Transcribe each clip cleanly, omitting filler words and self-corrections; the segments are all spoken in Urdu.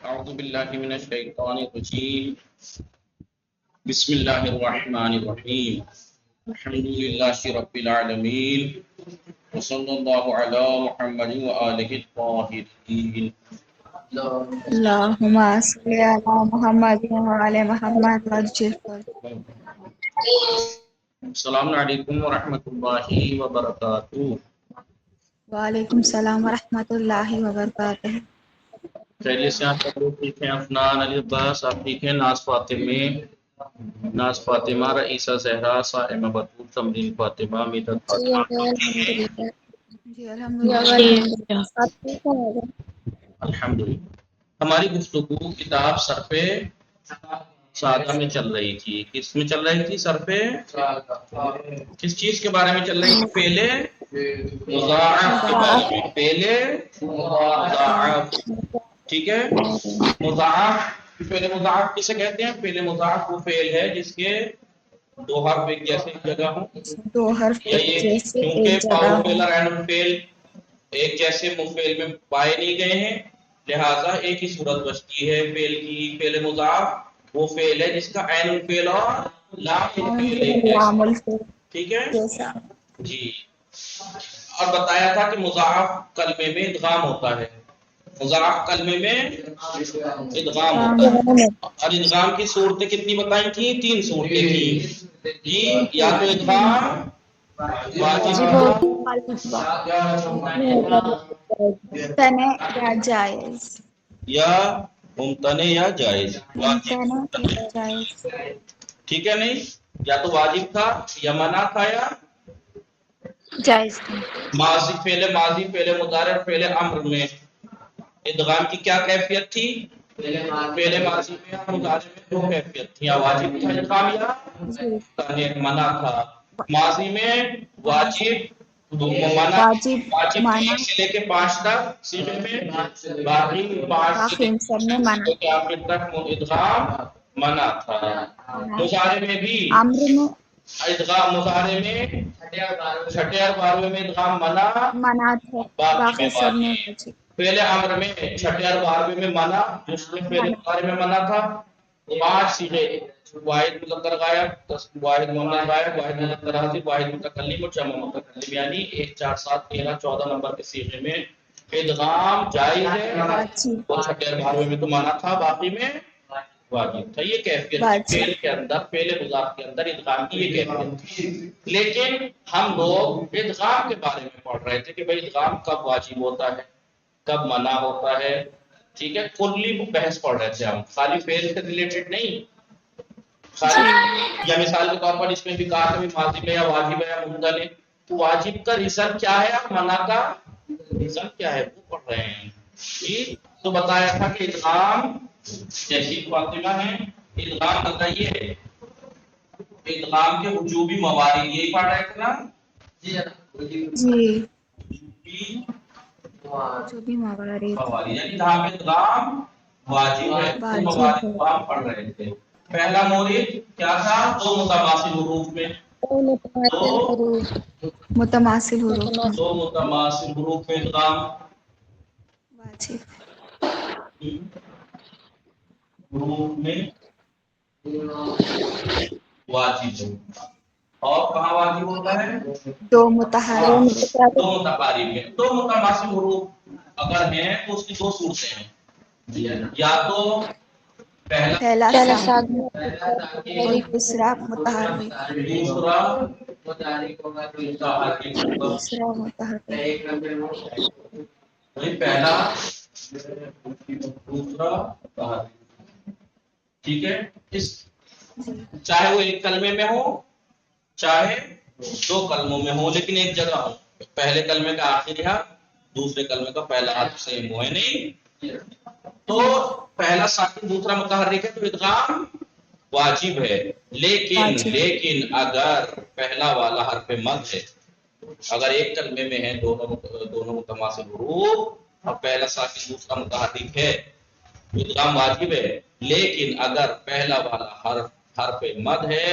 أعوذ بالله من الشيطان الرجيم بسم الله الرحمن الرحيم الحمد لله رب العالمين وصلى الله على محمد وآله الطاهرين. اللهم صل على محمد وعلى محمد وعجل السلام علیکم ورحمۃ اللہ وبرکاتہ. وعلیکم السلام ورحمۃ اللہ وبرکاتہ. خیریت سے آپ سب لوگ ٹھیک ہیں؟ افنان، علی عباس آپ ٹھیک ہیں؟ ناز فاطمہ، رئیسہ زہرا، صائمہ بطول، تمرین فاطمہ، میدت فاطمہ. جی الحمدللہ. آپ ٹھیک ہیں؟ الحمدللہ. ہماری گفتگو کتاب صرف سادہ میں چل رہی تھی. کس میں چل رہی تھی؟ صرف کس چیز کے بارے میں چل رہی تھی؟ پہلے مضاعف کے بارے میں. پہلے مضاعف، ٹھیک ہے. مضاعف، پہلے مضاعف کسے کہتے ہیں؟ پہلے مضاعف وہ فعل ہے جس کے دو حرف ایک جیسے ایک جگہ ہوں. دو حرف یا ایک یہ جیسے کیونکہ ایک جگہ پاؤ ہوں. فعل اور عین فعل ایک جیسے مفعول میں پائے نہیں گئے ہیں، لہذا ایک ہی صورت بچتی ہے فعل کی. فعل مضاعف وہ فعل ہے جس کا عین الفعل اور لام الفعل ایک جیسا. ٹھیک ہے جی. اور بتایا تھا کہ مضاعف کلمے میں ادغام ہوتا ہے. مضاعف کلمے میں ادغام ہوتا ہے. اور ادغام کی صورتیں کتنی بتائی تھیں؟ 3 صورتیں تھیں جی. یا تو ادغام واجب ممتنع یا جائز. یا ممتنع یا جائز. ممتنع یا جائز. ٹھیک ہے. نہیں یا تو واجب تھا یا منع تھا یا جائز. ماضی، فعل ماضی، فعل مضارع اور فعل امر میں ادغام کی کیا کیفیت تھی؟ فعل ماضی میں اور مضارع میں دو کیفیت تھی، یا واجب تھا ادغام یا منع تھا. ماضی میں واجب منع، واجب واجب مانا سے لے کے 5 تک صیغے میں، باقی 5 سے سب میں مانا. لے کے آخر تک ادغام منع تھا. مضارع میں بھی امر میں ادغام، مضارع میں چھٹے اور 12ویں میں ادغام منع تھا. باقی باقی میں سب میں واجب. پہلے امر میں چھٹے اور 12ویں میں منع، جس میں پہلے مضارع میں منع تھا. 5 صیغے، واحد مذکر غائب، واحد مؤنث غائب، واحد مذکر حاضر، واحد متکلم اور جمع متکلم، یعنی 1 4 7 13 14 نمبر کے صیغے میں ادغام جائز ہے. اور چھٹے اور 12ویں میں تو منع تھا، باقی میں واجب تھا. یہ کیفیت فعل کے اندر، فعل مضاف کے اندر ادغام کی یہ کیفیت تھی. لیکن ہم لوگ ادغام کے بارے میں پڑھ رہے تھے کہ بھئی ادغام کب واجب ہوتا ہے، کب منع ہوتا ہے. ٹھیک ہے. کلی بحث پڑھ رہے تھے ہم، خالی فعل سے ریلیٹڈ نہیں. یا مثال کے طور پر اس میں بھی کہا کہ ماضی میں یا واجب ہے یا مبتدأ ہے، تو واجب کا ریزن کیا ہے اور منع کا ریزن کیا ہے وہ پڑھ رہے ہیں. جی. تو بتایا تھا کہ ادغام جیسی فاطمہ ہے، ادغام بتائیے ادغام کے وجوبی موارد یہی پڑھ رہے تھے نا جی. وجوبی موارد یعنی جہاں پہ ادغام واجب ہے تو موارد کو ہم پڑھ رہے تھے. پہلا مورد کیا تھا؟ دو متماثل حروف میں، متماثل حروف دو متماثل حروف میں ادغام واجب. حروف میں واجب ہے. اور کہاں واجب ہوتا ہے؟ دو متحرک. دو متقارب میں. دو متماثل حروف اگر ہیں تو اس کی 2 صورتیں ہیں. یا تو پہلا ساکن، دوسرا دوسرا متحرک. متحرک ہوگا تو دوسرا متحرک. پہلا دوسرا متحرک. ٹھیک ہے. چاہے وہ ایک کلمے میں ہو چاہے 2 کلموں میں ہو، لیکن ایک جگہ ہو. پہلے کلمے کا آخری حرف دوسرے کلمے کا پہلا حرف سیم ہو، ہے نہیں؟ تو پہلا ساکن دوسرا متحرک ہے تو ادغام واجب ہے. لیکن اگر پہلا والا حرف مد ہے، اگر ایک کلمے میں ہیں دونوں متماثل حروف اور پہلا ساکن دوسرا متحرک ہے تو ادغام واجب ہے. لیکن اگر پہلا والا حرف مد ہے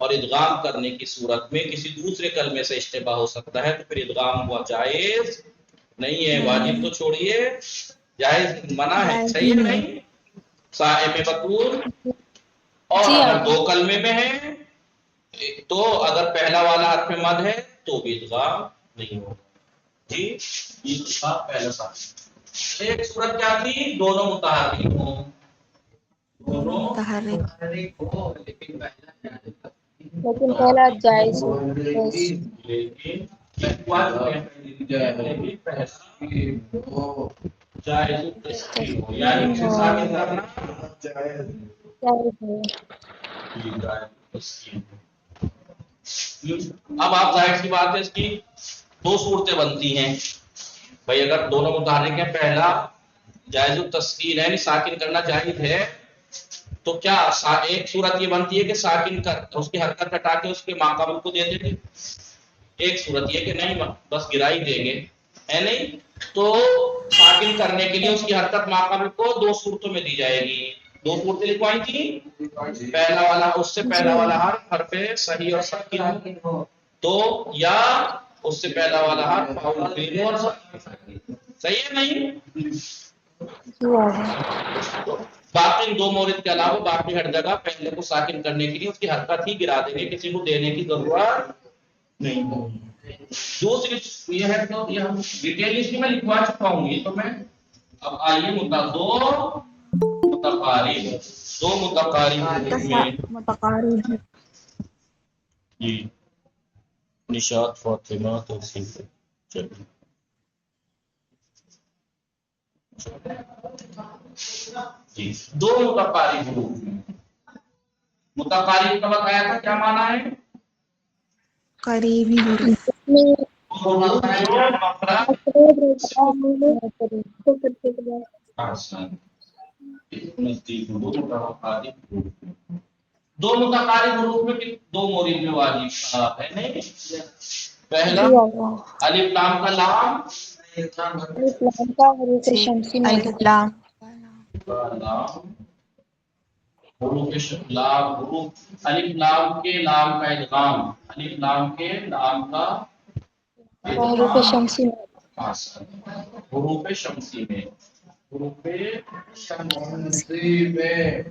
اور ادغام کرنے کی صورت میں کسی دوسرے کلمے سے اشتباہ ہو سکتا ہے تو پھر ادغام ہوا جائز نہیں ہے. واجب تو چھوڑیے، جائز منع ہے. صحیح ہے نہیں؟ صائم بطور، اور جی اگر آقا۔ دو کلمے میں ہے تو اگر پہلا والا حرف مد ہے تو بھی ادغام نہیں ہوگا. جی یہ تھا پہلا ساتھ. ایک صورت کیا تھی؟ دونوں متحرک ہوں. دونوں متحرک متحرک ہو لیکن پہلا لیکن پہلا جائز ہو. بس لیکن جائز التسکین ہو، یعنی تسکین اسے ہو، ساکن کرنا جائز ہو. اب آپ ظاہر سی بات ہے اس کی دو صورتیں بنتی ہیں بھائی. اگر دونوں متحرک ہیں، پہلا جائز التسکین ہے یعنی ساکن کرنا جائز ہے، تو کیا ایک صورت یہ بنتی ہے کہ ساکن کر اس کی حرکت ہٹا کے اس کے ماقابل کو دے دیں گے. ایک صورت یہ کہ نہیں بس گرا ہی دیں گے، ہے نہیں. تو ساکن کرنے کے لیے اس کی حرکت ماقابل کو دو صورتوں میں دی جائے گی. دو صورتیں لکھوائی تھی. پہلا والا اس سے پہلا جی والا حرف صحیح اور ساکن ہو تو، یا اس سے پہلا والا حرف فاؤل فیل اور صحیح ہے نہیں. جی آقا. باقی دو مورد کے علاوہ باقی ہر جگہ پہلے کو ساکن کرنے کے لیے اس کی حرکت ہی گرا دیں گے، کسی کو دینے کی ضرورت نہیں ہوگی. دوسری یہ ہے تو یہ ہم ڈیٹیل اس میں لکھوا چکا ہوں. یہ تو میں اب آئیے دو متقارب میں متقارب جی نشاط فاطمہ تحصیل چلیے جی. دو متقارب حروف میں متقارب کا بتایا تھا کیا معنی ہے؟ قریبی حروف. دو متقارب حروف میں دو مورد میں واجب ہے نہیں. پہلا جی آقا. الف لام کا لام، الف لام کا حروف شمسی میں الف لام حروف الف لام کے لام کا ادغام، الف لام کے لام کا حروف ادغام شمسی میں. حروف شمسی میں، حروف شمسی میں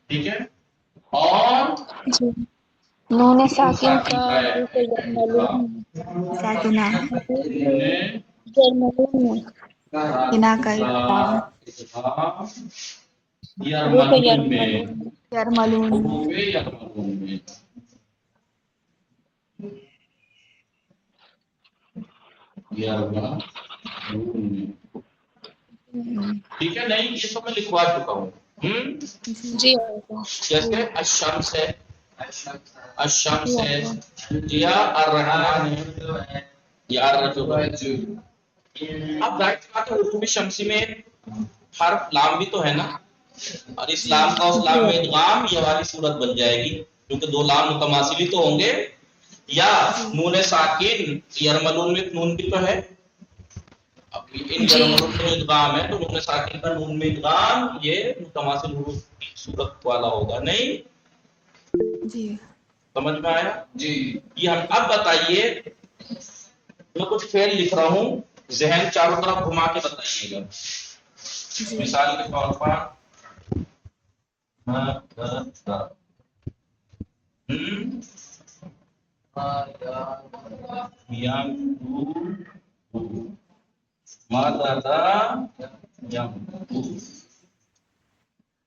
ٹھیک ہے. اور جی نون ساکن ساکن کا کا حروف یرملون ساکنہ انہیں یرملون بنا کا ادغام. حروف یرملون میں، یرملون یرملون حروف یرملون میں یرملون میں ٹھیک ہے. نہیں یہ تو میں لکھوا چکا ہوں. جی آقا. جیسے الشمس ہے، الشمس جی ہے، آقا. یا الرحمن ہے، یا الرجل. اب ظاہر سی بات ہے حروف شمسی میں حرف لام بھی تو ہے نا، اور اس لام کا اس جی لام میں آقا. ادغام یہ والی صورت بن جائے گی کیونکہ دو لام متماثل ہی تو ہوں گے. یا جی نون ساکن یرملون میں نون بھی تو ہے. اب ان جی یرملون میں ادغام ہے تو نون ساکن کا نون میں ادغام یہ متماثل حروف کی صورت والا ہوگا نہیں. جی سمجھ میں آیا؟ جی. یہ ہم اب بتائیے میں کچھ فعل لکھ رہا ہوں، ذہن چاروں طرف گھما کے بتائیے گا. جی مثال کے طور پر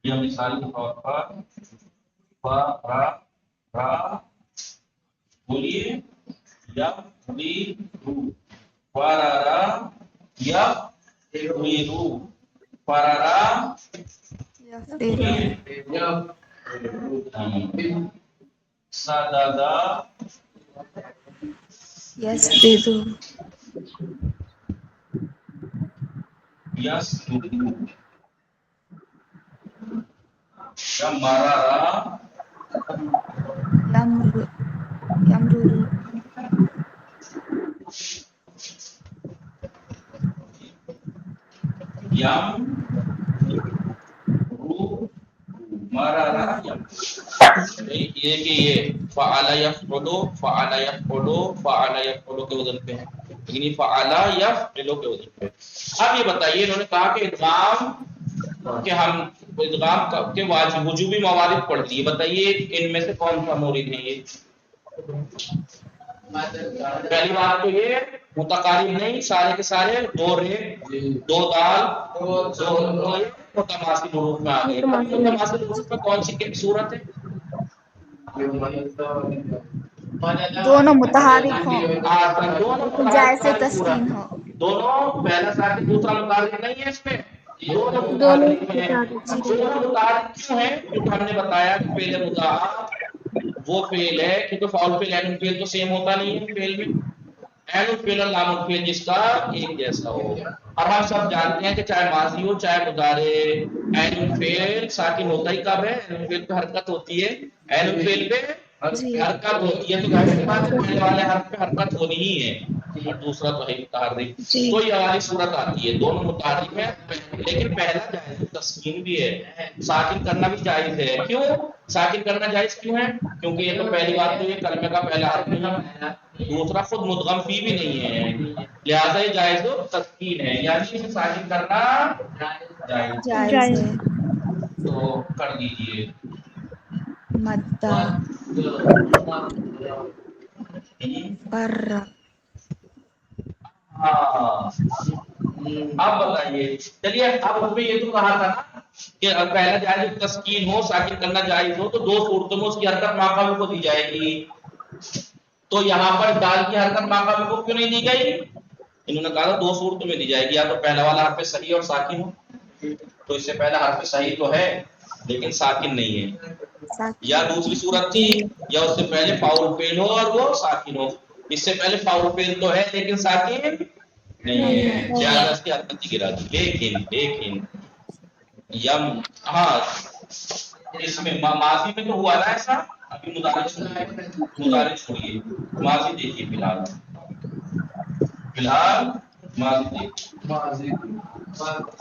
یہ مثال کے طور پر بولیے یا فرارا یا فرارا یفرر سادادا یسدد یس یا مرارا یمرر یم رو مرارا یم. یہ کہ یہ فعل یفعلو فعل یفعلو فعل یفعلو کے وزن پہ ہے. لیکن یہ فعلا یفعل کے وجہ پہ. اب یہ بتائیے انہوں نے کہا کہ ادغام کہ ہم ادغام کے واجب وجوبی موارد پڑھ لیے، بتائیے ان میں سے کون سا مورد ہے یہ؟ پہلی بات تو یہ متقارب نہیں، سارے کے سارے دو رے دو دال دو متماثل حروف میں آ گئے. متماثل حروف میں کون سی صورت ہے؟ دونوں متحرک ہوں دونوں لیکن جائز سے تسکین ہو. دونوں پہلا ساتھ دوسرا متعلق نہیں ہے اس میں، دونوں دونوں متعلق ہیں. جی دونوں متعلق کیوں ہیں؟ کیونکہ ہم نے بتایا کہ فعل مضارع وہ فعل ہے کیونکہ فاعل فعل عین فعل تو سیم ہوتا نہیں ہے فعل میں، عین فعل اور لام فعل جس کا ایک جیسا ہو. اور ہم سب جانتے ہیں کہ چاہے ماضی ہو چاہے مضارع عین فعل ساکن ہوتا ہی کب ہے؟ عین فعل پہ حرکت ہوتی ہے، عین فعل پہ جی حرکت ہوتی ہے تو ظاہر سی بات ہے پہلے والے حرف پہ حرکت ہونی ہی ہے اور دوسرا تو ہے متحرک. جی تو یہ والی صورت آتی ہے دونوں متحرک ہیں لیکن پہلا جائز تسکین بھی ہے، ساکن کرنا بھی جائز ہے. کیوں ساکن کرنا جائز کیوں ہے؟ کیونکہ یہ تو پہلی بات تو یہ کلمے کا پہلا حرف نہیں ہے، دوسرا خود مدغم فی بھی نہیں ہے، لہذا یہ جائز و تسکین ہے، یعنی اسے ساکن کرنا جائز ہے. جائز ہے. تو کر دیجئے مدہ فرّ. ہاں اب بتائیے چلیے اب ہمیں یہ تو کہا تھا نا کہ پہلا جائز تسکین ہو ساکن کرنا جائز ہو تو دو صورتوں میں اس کی حرکت ماقابل کو دی جائے گی. تو یہاں پر دال کی حرکت ماقابل کو کیوں نہیں دی گئی؟ انہوں نے کہا دو صورتوں میں دی جائے گی، یا تو پہلا والا حرف صحیح اور ساکن ہو تو اس سے پہلا حرف صحیح تو ہے لیکن ساکن نہیں ہے، یا دوسری صورت تھی یا اس سے پہلے فاعل فعل ہو اور وہ ساکن ہو. اس سے پہلے فاعل فعل تو ہے لیکن ساکن نہیں ہے، لہذا اس کی حرکت نہیں گرا دی. لیکن یم ہاں اس میں ماضی میں تو ہوا نا ایسا، ابھی مضارع چھوڑیے ماضی دیکھیے فی الحال ماضی دیکھیے.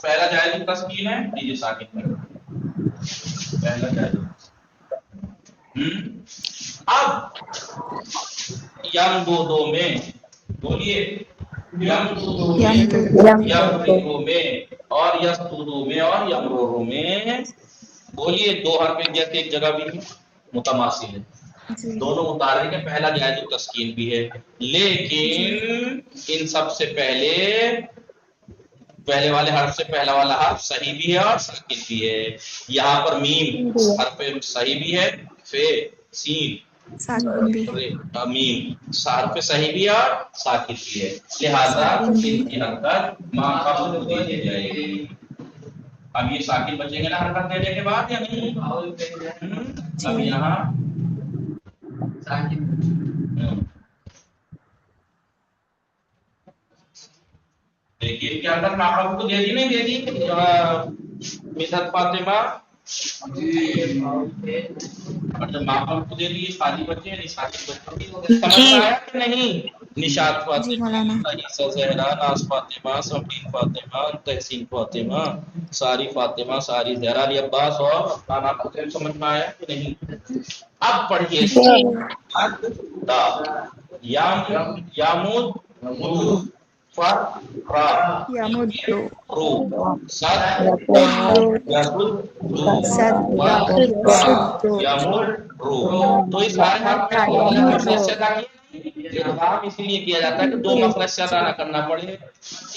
پہلا جائز تسکین ہے لیجیے ساکن کر پہلا جائز. اب یم دو میں بولیے یم دو میں اور یسدو میں اور یمرو میں بولیے دو حرف جیسے ایک جگہ بھی متماثل ہے، جی دونوں متحرک ہیں، پہلا جائز تسکین بھی ہے لیکن ان سب سے پہلے والے حرف سے پہلا والا حرف صحیح بھی ہے اور ساکن بھی ہے. یہاں پر میم حرف صحیح بھی ہے، فے سین ساکن بھی میم حرف صحیح بھی ہے اور ساکن بھی ہے، لہذا ساکن بھی ان کی حرکت ماقابل کو دی جائے گی. اب یہ ساکن بچیں گے نا حرکت دینے کے بعد یا نہیں؟ اب جی یہاں ساکن دیکھیے کیا اندر ماقابل کو دے دی نہیں دے دی مدحت فاطمہ اور جب ماقابل کو دے دی خالی بچے نہیں ساکن بچے سمجھ میں آیا کہ نہیں؟ نشاط جی فاطمہ مولانا عیسیٰ زہرا ناز فاطمہ سمرین فاطمہ تحسین فاطمہ ساری فاطمہ ساری زہرا علی عباس اور نانا فاطمہ. سمجھ میں آیا کہ نہیں؟ اب پڑھیے دا یامود فر را یمدو رو سد یدو یسد سدو یمر رو. تو اس سارے حرف میں مدہ الگ یمرو مخرج سے ادا کیے، ادغام اسی لیے کیا جاتا ہے کہ دو مخرج سے ادا نہ کرنا پڑے.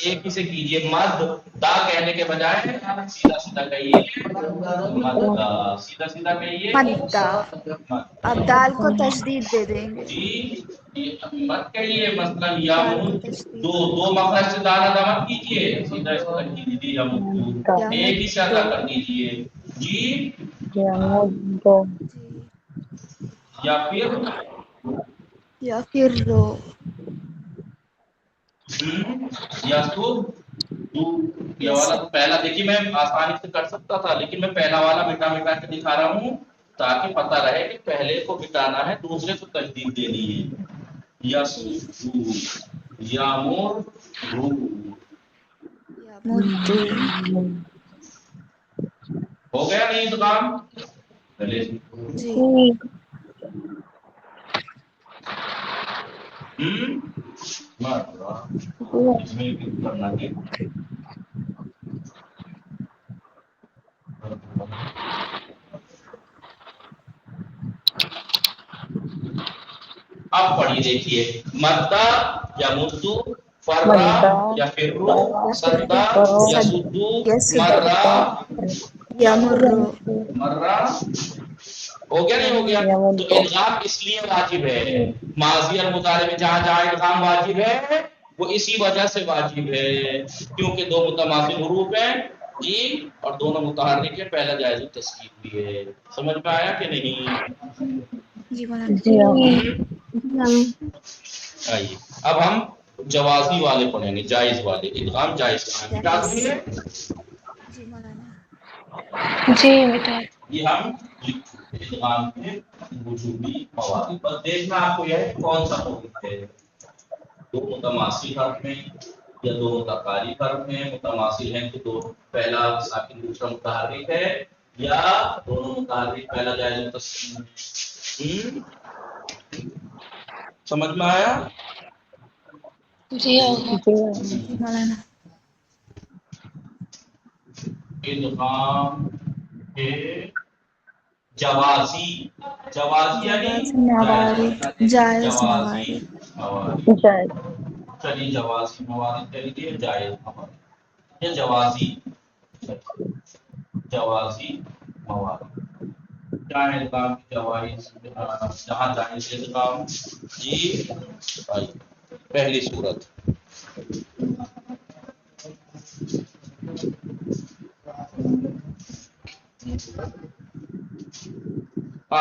ایک ہی سے کیجیے مد دا کہنے کے بجائے سیدھا سیدھا کہیے مدہ، سیدھا سیدھا کہیے مدہ. اب دال کو تشدید دے دیں گے. جی مت کہیے مثلا دال کو یامود تشدید دو مخرج سے دال ادا مت کیجیے، سیدھا اس طرح کیجیے یامود ایک ہی سے ادا یمدو کر دیجیے. جی جی یا پھر یا پھر رو یا تو یہ والا پہلا دیکھیے میں آسانی سے کر سکتا تھا لیکن میں پہلا والا مٹا مٹا کے دکھا رہا ہوں تاکہ پتہ رہے کہ پہلے کو مٹانا ہے دوسرے کو تجدید دینی ہے. جی یسدو یامر رو یمدو ہو گیا نہیں دکان چلے جی اس میں بھی کرنا ہے. اب پڑھیے دیکھیے مدہ یا مدو فرا یا فرو سدا یا سدو مرہ یمر مرہ ہو گیا نہیں ہو گیا. تو ادغام اس لیے واجب ہے ماضی اور مضارع میں جہاں جہاں ادغام واجب ہے وہ اسی وجہ سے واجب ہے کیونکہ دو متماثل حروف ہیں جی اور دونوں متحرک ہیں پہلا جائز التسکین بھی ہے. سمجھ میں آیا کہ نہیں؟ جی مولانا. آئیے اب ہم جوازی والے پڑھیں گے جائز والے ادغام جائز کیا ہے جی مولانا. جی بتائیں. یہ ہم ادغام کے وجوبی مواد بس دیکھنا آپ کو یہ کون سا موضوع ہے دو متماثل حرف میں یا دو متقارب حرف میں متماثل ہیں تو دو پہلا ساکن دوسرا متحرک ہے یا دونوں متحرک پہلا جائز التسکین. سمجھ میں آیا؟ جی جی مولانا. ادغام کے جوازی جوازی یعنی موارد جائز جوازی موارد. موارد. چلیے جوازی موارد کہہ لیجیے جائز موارد یہ جوازی جوازی موارد کیا ہے ادغام کی جوائز جہاں جائز ادغام جی پہلی صورت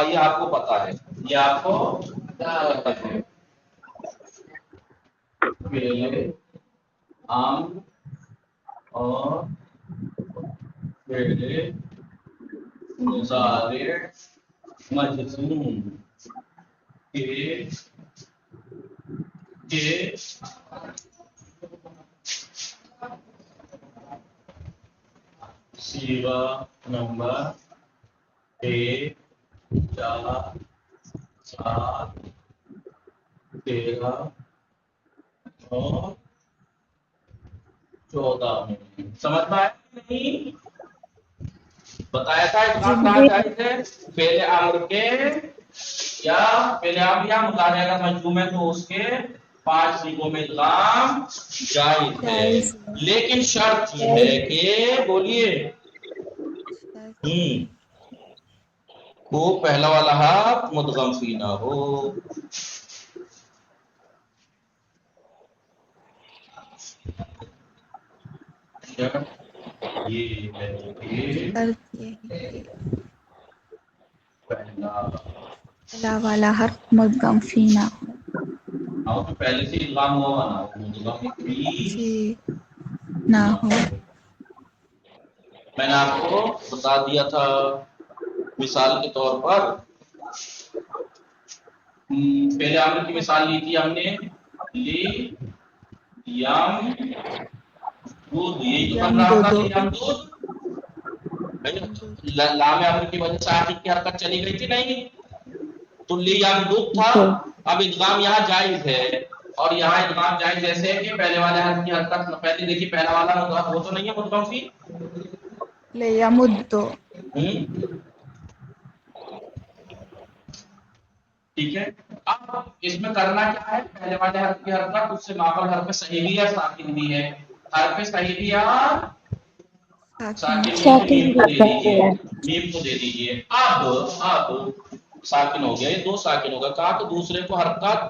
یہ آپ کو پتا ہے یہ آپ کو پتا ہے پہلے عام اور پہلے مضارع مجزوم کے صیغہ نمبر 1 4 7 13 اور 14 میں سمجھ میں آیا نہیں بتایا تھا ادغام کہاں جائز ہے فعل امر کے یا فعل امر یا مضارع اگر مجزوم ہے تو اس کے 5 صیغوں میں ادغام جائز ہے لیکن شرط یہ ہے کہ بولیے وہ پہلا والا حرف مدغم فی نہ ہو. یہ ہے کہ پہلا والا حرف مدغم فی نہ ہو. اور تو پہلے سے ادغام ہوا نا مدغم فی نہ ہو. میں نے آپ کو بتا دیا تھا مثال کے طور پر پہلے عامل کی مثال لی تھی ہم نے لی یم دودھ یہ جو بن رہا تھا لی یم دودھ لام امر کی وجہ سے آخر کی حرکت چلی گئی تھی نہیں تو لی یم دودھ تھا. اب ادغام یہاں جائز ہے اور یہاں ادغام جائز جیسے کہ پہلے والے حرف کی حرکت پہلے دیکھیے پہلا والا وہ تو نہیں ہے مدغم فی لیمد ٹھیک ہے. اب اس میں کرنا کیا ہے پہلے والے حرف کی حرکت اس سے ماقبل حرف صحیح ہے ساکن بھی ہے حرف صحیح ساکن کو دے دیجیے میم کو دے دیجیے. اب ساکن ہو گیا یہ دو ساکن ہوگا کہا تو دوسرے کو حرکت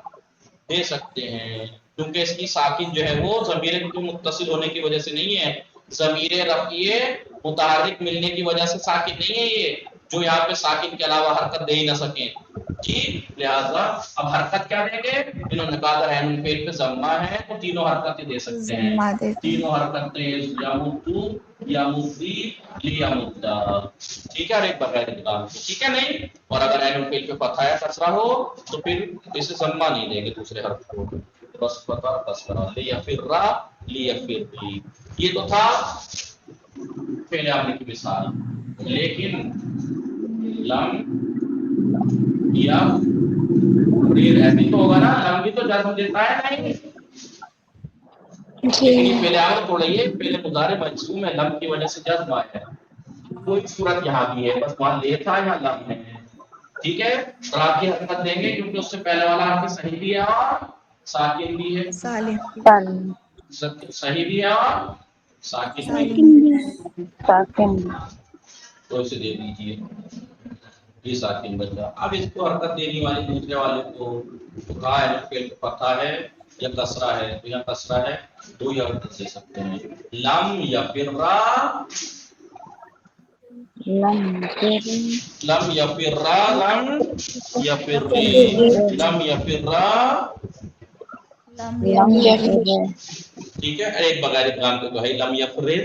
دے سکتے ہیں کیونکہ اس کی ساکن جو ہے وہ ضمیر کے متصل ہونے کی وجہ سے نہیں ہے ضمیر رفعیہ متحرک ملنے کی وجہ سے ساکن نہیں ہے یہ جو یہاں پہ ساکن کے علاوہ حرکت دے ہی نہ سکیں جی لہذا اب حرکت کیا دیں گے انہوں نے کہا اگر عین الفعل پہ ضمہ ہے تو تینوں حرکتیں دے سکتے ہیں تینوں حرکتیں یمدو یمدی لیمدہ ٹھیک ہے اور ایک بغیر ادغام کے ٹھیک ہے نہیں اور اگر عین الفعل پہ فتحہ یا کسرہ ہو تو پھر اسے ضمہ نہیں دیں گے دوسرے حرف کو بس فتح کسرہ لیفر لیفری یہ تو تھا پہلے آپ نے کی مثال لیکن لم یا ایسی تو ہوگا نا لم بھی تو جزم دیتا ہے نہیں لیکن یہ پہلے عمل تھوڑا یہ پہلے مضارع مجزوم ہے، لم کی وجہ سے جزم آیا ہے. کوئی صورت یہاں بھی ہے، بس وہاں لے تھا یہاں لم ہے. ٹھیک ہے، اور آپ کی حرکت دیں گے کیونکہ اس سے پہلے والا حرف صحیح بھی ہے اور ساکن بھی ہے. سالم صحیح بھی ہے اور ساکن بھی ہے. سالم تو اسے دے دیجیے یہ ساکن بچا. اب اس کو حرکت دینی والی دوسرے والے کو کہا ہے فعل پتہ ہے یا کسرہ ہے، تو یہاں کسرہ ہے، دو ہی حرکت دے سکتے ہیں. لم یا فرا، لم یا فرا، لم یا فری، لم یا فرا. ٹھیک ہے، ایک بغیر ادغام کے تو ہے لم یا فرر.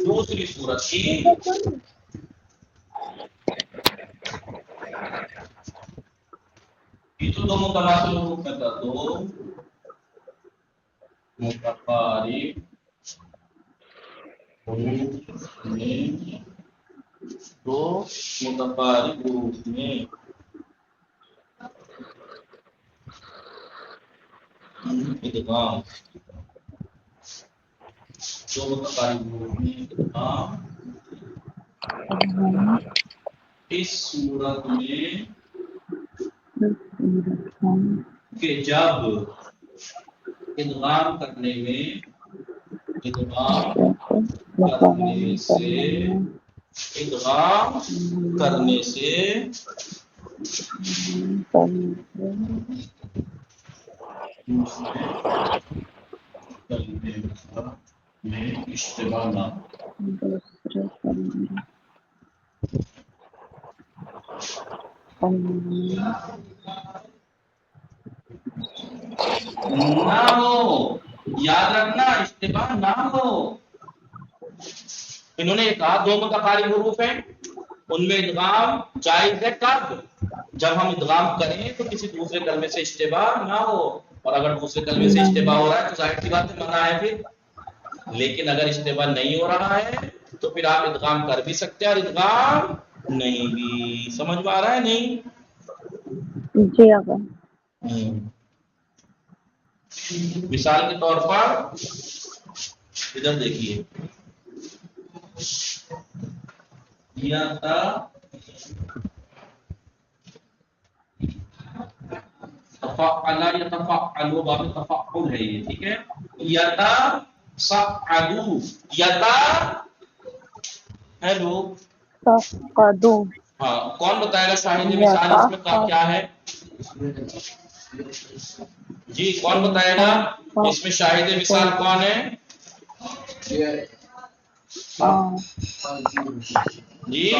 دوسری صورت کی یہ تو دو متماثل حروف میں تھا، دو متقارب حروف میں، دو متقارب حروف میں ادغام، دو متقارب حروف میں ادغام. اس صورت میں کہ جب ادغام کرنے میں، ادغام کرنے سے، ادغام کرنے سے میں اشتباہ نہ ہو. یاد رکھنا اشتباہ نہ ہو. انہوں نے کہا دو متقارب حروف ہیں، ان میں ادغام جائز ہے کب؟ جب ہم ادغام کریں تو کسی دوسرے کلمے سے اشتباہ نہ ہو. اور اگر دوسرے کلمے سے اشتباہ ہو رہا ہے تو ظاہر سی بات ہے منع ہے پھر. لیکن اگر اشتباہ نہیں ہو رہا ہے تو پھر آپ ادغام کر بھی سکتے ہیں اور ادغام نہیں بھی. سمجھ میں آ رہا ہے نہیں؟ جی آقا. مثال کے طور پر ادھر دیکھیے، تفعل یتفعل باب تفعل ہے یہ. ٹھیک ہے، یتفعلوا، یتا، ہیلو ہاں، کون بتائے گا شاہد مثال اس میں کیا ہے؟ جی کون بتائے گا اس میں شاہد مثال کون ہے؟ جی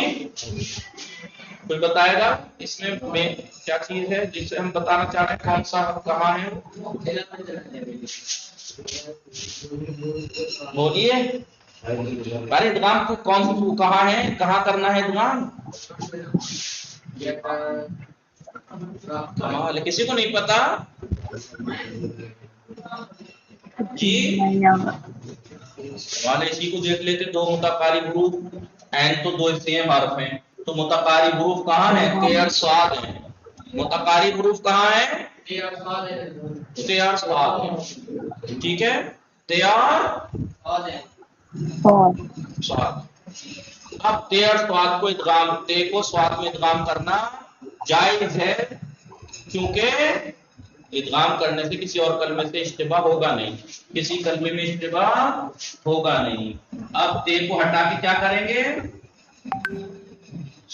کوئی بتائے گا اس میں کیا چیز ہے جسے ہم بتانا چاہ رہے ہیں؟ کون سا کہاں ہے؟ بولیے. پہلے ادغام کو کون سی کہاں ہے، کہاں کرنا ہے ادغام؟ کمال، کسی کو نہیں پتا؟ جی والے اسی کو دیکھ لیتے. دو متقارب حروف، عین تو دو سیم حرف ہیں، تو متقارب حروف کہاں ہیں؟ تے اور صاد ہیں. متقارب حروف کہاں ہیں؟ تے اور صاد ہیں. ٹھیک ہے، تے اور صاد. اب تے اور صاد کو ادغام، تے کو صاد میں ادغام کرنا جائز ہے کیونکہ ادغام کرنے سے کسی اور کلمے سے اشتباہ ہوگا نہیں، کسی کلمے میں اشتباہ ہوگا نہیں. اب تے کو ہٹا کے کیا کریں گے؟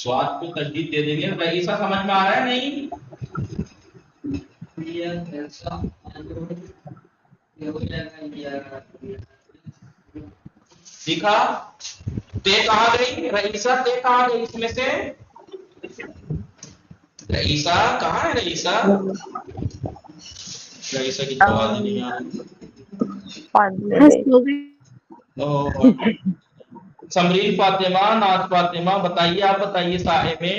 سواد کو تجدید دے دیں گے. ایسا سمجھ میں آ رہا ہے نہیں؟ دیکھا تے کہاں گئی؟ رئیسہ تے کہاں گئی اس میں سے؟ رئیسہ کہاں ہے؟ رئیسہ رئیسہ کی آواز نہیں آ رہی. سمرین فاطمہ، ناز فاطمہ، بتائیے، آپ بتائیے سائے میں